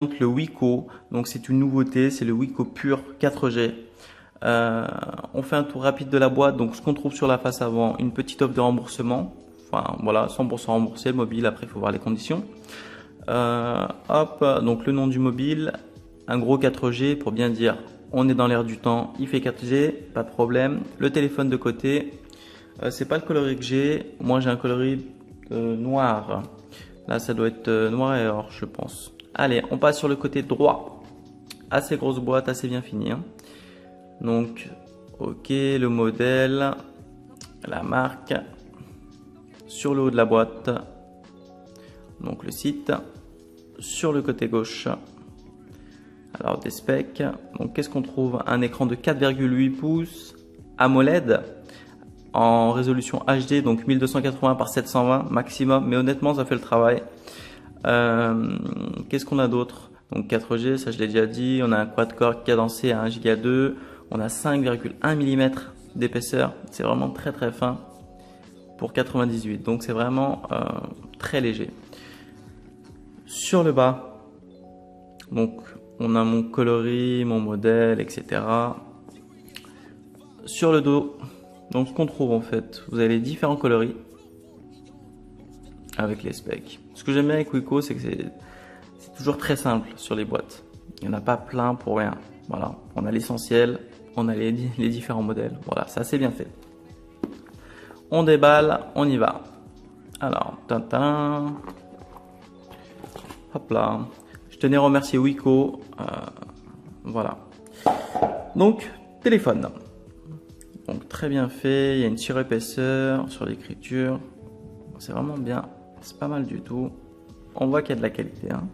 Donc le Wiko, donc c'est une nouveauté, c'est le Wiko Pure 4G. On fait un tour rapide de la boîte. Donc ce qu'on trouve sur la face avant, une petite offre de remboursement. Enfin voilà, 100% remboursé, le mobile, après il faut voir les conditions. Hop, donc le nom du mobile, un gros 4G pour bien dire on est dans l'air du temps, il fait 4G, pas de problème. Le téléphone de côté, c'est pas le coloris que j'ai, moi j'ai un coloris noir. Là ça doit être noir et or je pense. Allez, on passe sur le côté droit. Assez grosse boîte, assez bien finie, hein. Donc, ok, le modèle, la marque, sur le haut de la boîte, donc le site, sur le côté gauche, alors des specs. Donc qu'est-ce qu'on trouve? Un écran de 4,8 pouces AMOLED en résolution HD, donc 1280 par 720 maximum, mais honnêtement ça fait le travail. Qu'est-ce qu'on a d'autre? Donc 4G, ça je l'ai déjà dit. On a un quad-core cadencé à 1 Go 2. On a 5,1 mm d'épaisseur. C'est vraiment très très fin pour 98. Donc c'est vraiment très léger. Sur le bas, donc on a mon coloris, mon modèle, etc. Sur le dos, donc ce qu'on trouve en fait, vous avez les différents coloris avec les specs. Ce que j'aime bien avec Wiko, c'est que c'est toujours très simple sur les boîtes. Il n'y en a pas plein pour rien. Voilà, on a l'essentiel, on a les différents modèles. Voilà, c'est assez bien fait. On déballe, on y va. Alors, tintin. Hop là. Je tenais à remercier Wiko. Voilà. Donc, téléphone. Donc, très bien fait. Il y a une surépaisseur sur l'écriture. C'est vraiment bien. C'est pas mal du tout. On voit qu'il y a de la qualité, hein.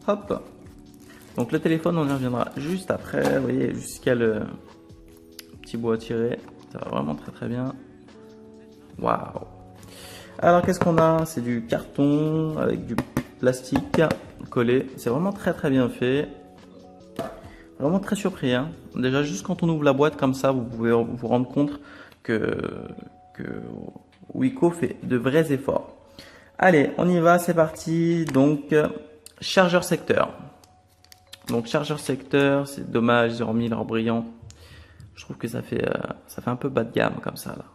Hop. Donc le téléphone, on y reviendra juste après. Vous voyez, jusqu'à le petit bout à tirer. Ça va vraiment très très bien. Waouh. Alors qu'est-ce qu'on a? C'est du carton avec du plastique collé. C'est vraiment très très bien fait. Vraiment très surpris, hein. Déjà juste quand on ouvre la boîte comme ça, vous pouvez vous rendre compte que Wiko fait de vrais efforts. Allez, on y va, c'est parti. Donc chargeur secteur. Donc chargeur secteur, c'est dommage, ils ont remis leur brillant. Je trouve que ça fait un peu bas de gamme comme ça là.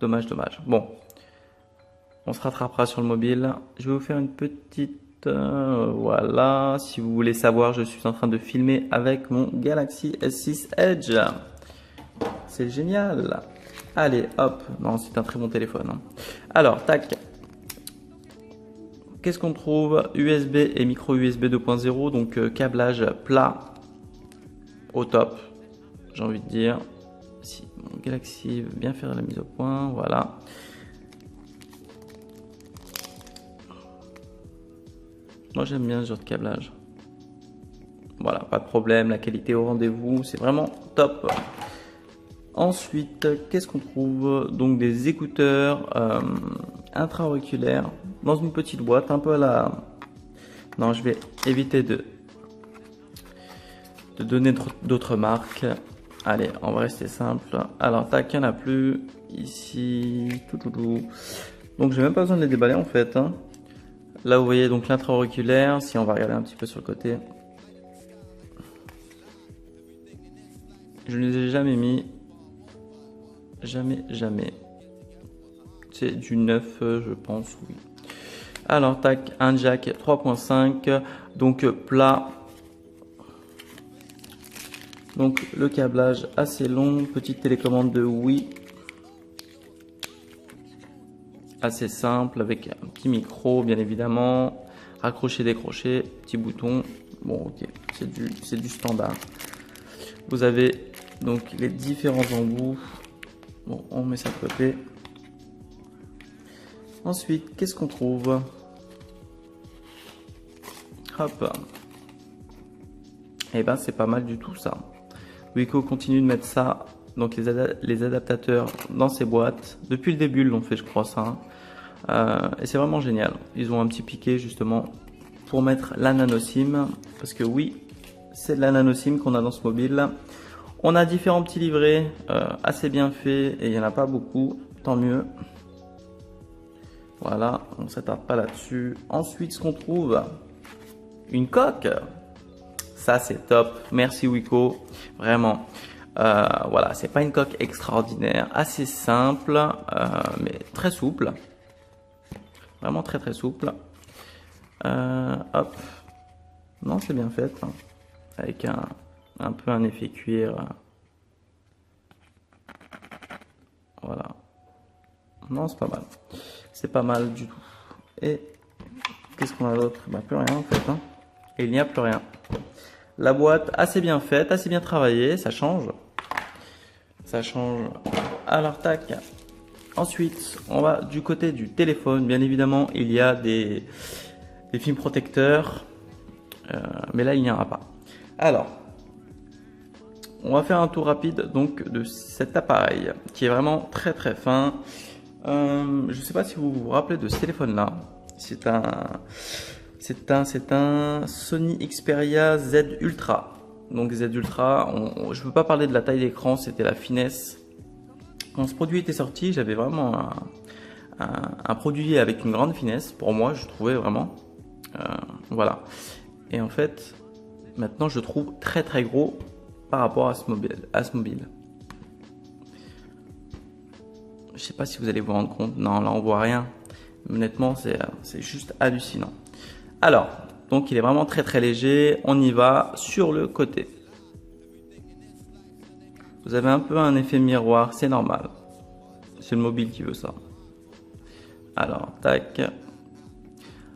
Dommage, dommage. Bon, on se rattrapera sur le mobile. Je vais vous faire une petite, voilà. Si vous voulez savoir, je suis en train de filmer avec mon Galaxy S6 Edge. C'est génial. Allez, hop. Non, c'est un très bon téléphone, hein. Alors, tac. Qu'est-ce qu'on trouve? USB et micro USB 2.0, donc câblage plat au top, j'ai envie de dire. Si mon Galaxy veut bien faire la mise au point, voilà. Moi j'aime bien ce genre de câblage. Voilà, pas de problème, la qualité au rendez-vous, c'est vraiment top. Ensuite, qu'est-ce qu'on trouve? Donc des écouteurs intra-auriculaires dans une petite boîte, un peu à la... Non, je vais éviter de donner d'autres marques. Allez, on va rester simple. Alors, tac, il n'y en a plus. Ici, tout. Donc, j'ai même pas besoin de les déballer en fait, hein. Là, vous voyez donc l'intra-auriculaire. Si on va regarder un petit peu sur le côté. Je ne les ai jamais mis. Jamais. C'est du neuf, je pense, oui. Alors, tac, un jack 3.5, donc plat. Donc, le câblage assez long, petite télécommande de Wii. Assez simple, avec un petit micro, bien évidemment. Raccrocher, décrocher, petit bouton. Bon, ok, c'est du standard. Vous avez donc les différents embouts. Bon, on met ça de côté. Ensuite, qu'est-ce qu'on trouve? Hop. Et ben, c'est pas mal du tout ça. Wiko continue de mettre ça, donc les adaptateurs dans ces boîtes. Depuis le début, ils l'ont fait, je crois, ça, hein. Et c'est vraiment génial. Ils ont un petit piqué justement pour mettre la nano SIM. Parce que oui, c'est de la nano SIM qu'on a dans ce mobile. On a différents petits livrets assez bien faits et il n'y en a pas beaucoup, tant mieux. Voilà, on ne s'attarde pas là-dessus. Ensuite, ce qu'on trouve, une coque. Ça, c'est top. Merci Wiko. Vraiment. Voilà, c'est pas une coque extraordinaire, assez simple, mais très souple. Vraiment très très souple. Hop. Non, c'est bien fait. Hein. Avec un peu un effet cuir. Voilà. Non, c'est pas mal. C'est pas mal du tout. Et qu'est-ce qu'on a d'autre? Bah, plus rien en fait. Hein. Et il n'y a plus rien. La boîte assez bien faite, assez bien travaillée. Ça change. Ça change. Alors, tac. Ensuite, on va du côté du téléphone. Bien évidemment, il y a des films protecteurs. Mais là, il n'y en a pas. Alors, on va faire un tour rapide donc de cet appareil qui est vraiment très très fin. Je ne sais pas si vous vous rappelez de ce téléphone-là. C'est un Sony Xperia Z Ultra. Donc Z Ultra, je ne veux pas parler de la taille d'écran, c'était la finesse. Quand ce produit était sorti, j'avais vraiment un produit avec une grande finesse. Pour moi, je trouvais vraiment. Voilà. Et en fait, maintenant, je trouve très très gros par rapport à ce mobile. Je sais pas si vous allez vous rendre compte. Non, là, on voit rien. Honnêtement, c'est juste hallucinant. Alors, donc, il est vraiment très très léger. On y va sur le côté. Vous avez un peu un effet miroir, c'est normal. C'est le mobile qui veut ça. Alors, tac.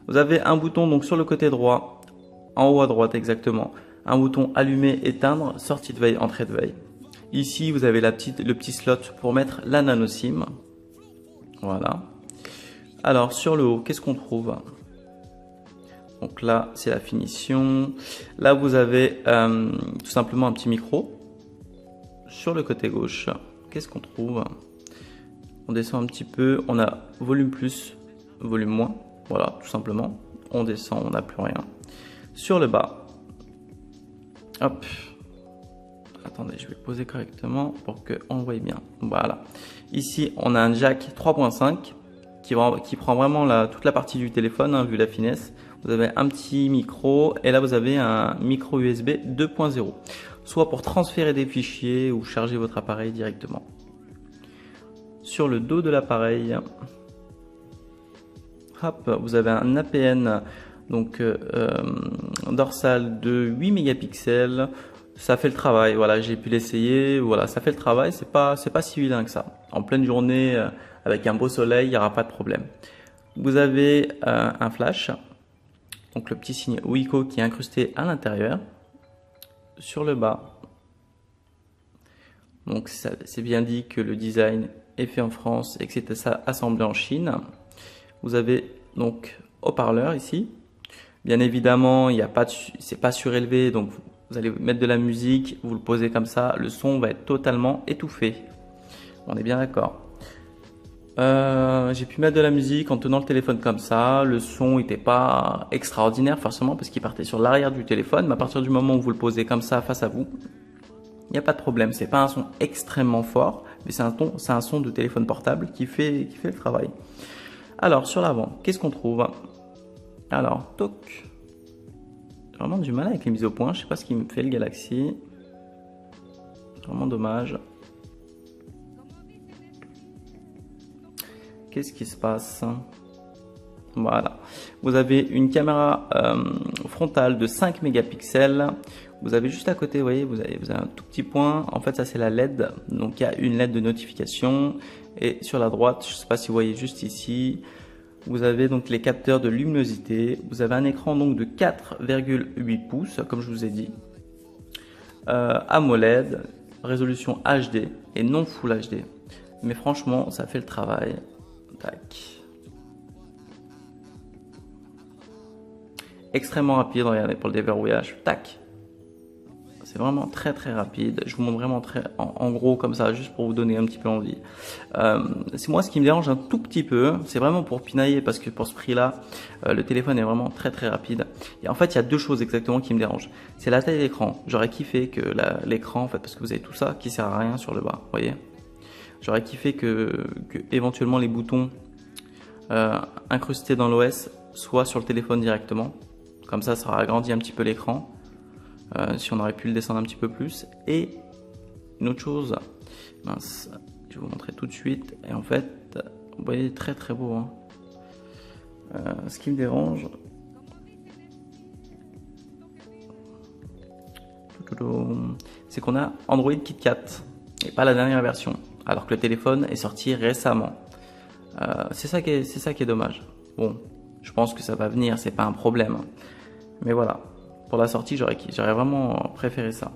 Vous avez un bouton donc sur le côté droit, en haut à droite exactement. Un bouton allumer, éteindre, sortie de veille, entrée de veille. Ici, vous avez le petit slot pour mettre la nano SIM. Voilà. Alors, sur le haut, qu'est-ce qu'on trouve? Donc là, c'est la finition. Là, vous avez tout simplement un petit micro. Sur le côté gauche, qu'est-ce qu'on trouve? On descend un petit peu. On a volume plus, volume moins. Voilà, tout simplement. On descend, on n'a plus rien. Sur le bas, hop. Attendez, je vais poser correctement pour qu'on voit bien. Voilà. Ici, on a un jack 3.5 qui prend vraiment toute la partie du téléphone, hein, vu la finesse. Vous avez un petit micro et là, vous avez un micro USB 2.0. Soit pour transférer des fichiers ou charger votre appareil directement. Sur le dos de l'appareil, hop, vous avez un APN donc dorsal de 8 mégapixels. Ça fait le travail. Voilà, j'ai pu l'essayer. Voilà, ça fait le travail. C'est pas si vilain que ça. En pleine journée, avec un beau soleil, il n'y aura pas de problème. Vous avez un flash, donc le petit signe Wiko qui est incrusté à l'intérieur. Sur le bas, donc c'est bien dit que le design est fait en France et que c'est assemblé en Chine. Vous avez donc haut-parleur ici. Bien évidemment, c'est pas surélevé, donc vous allez mettre de la musique, vous le posez comme ça, le son va être totalement étouffé. On est bien d'accord. J'ai pu mettre de la musique en tenant le téléphone comme ça. Le son n'était pas extraordinaire forcément parce qu'il partait sur l'arrière du téléphone. Mais à partir du moment où vous le posez comme ça face à vous, il n'y a pas de problème. C'est pas un son extrêmement fort, mais c'est un son de téléphone portable qui fait le travail. Alors sur l'avant, qu'est-ce qu'on trouve? Alors, toc. J'ai vraiment du mal avec les mises au point. Je sais pas ce qui me fait le Galaxy. Vraiment dommage. Qu'est-ce qui se passe? Voilà. Vous avez une caméra frontale de 5 mégapixels. Vous avez juste à côté, vous voyez, vous avez un tout petit point. En fait, ça c'est la LED. Donc, il y a une LED de notification. Et sur la droite, je ne sais pas si vous voyez juste ici, vous avez donc les capteurs de luminosité. Vous avez un écran donc de 4,8 pouces, comme je vous ai dit. AMOLED, résolution HD et non Full HD. Mais franchement, ça fait le travail. Tac. Extrêmement rapide, regardez, pour le déverrouillage. Tac. C'est vraiment très très rapide. Je vous montre vraiment en gros comme ça, juste pour vous donner un petit peu envie. C'est moi ce qui me dérange un tout petit peu. C'est vraiment pour pinailler parce que pour ce prix-là, le téléphone est vraiment très très rapide. Et en fait, il y a deux choses exactement qui me dérangent. C'est la taille d'écran. J'aurais kiffé que l'écran, en fait, parce que vous avez tout ça qui sert à rien sur le bas, vous voyez. J'aurais kiffé que éventuellement les boutons incrustés dans l'OS soient sur le téléphone directement. Comme ça aura agrandi un petit peu l'écran. Si on aurait pu le descendre un petit peu plus. Et une autre chose, mince, je vais vous montrer tout de suite. Et en fait, vous voyez, très très beau. Hein. Ce qui me dérange, c'est qu'on a Android KitKat et pas la dernière version, alors que le téléphone est sorti récemment. C'est ça qui est dommage. Bon, je pense que ça va venir, c'est pas un problème. Mais voilà, pour la sortie, j'aurais vraiment préféré ça.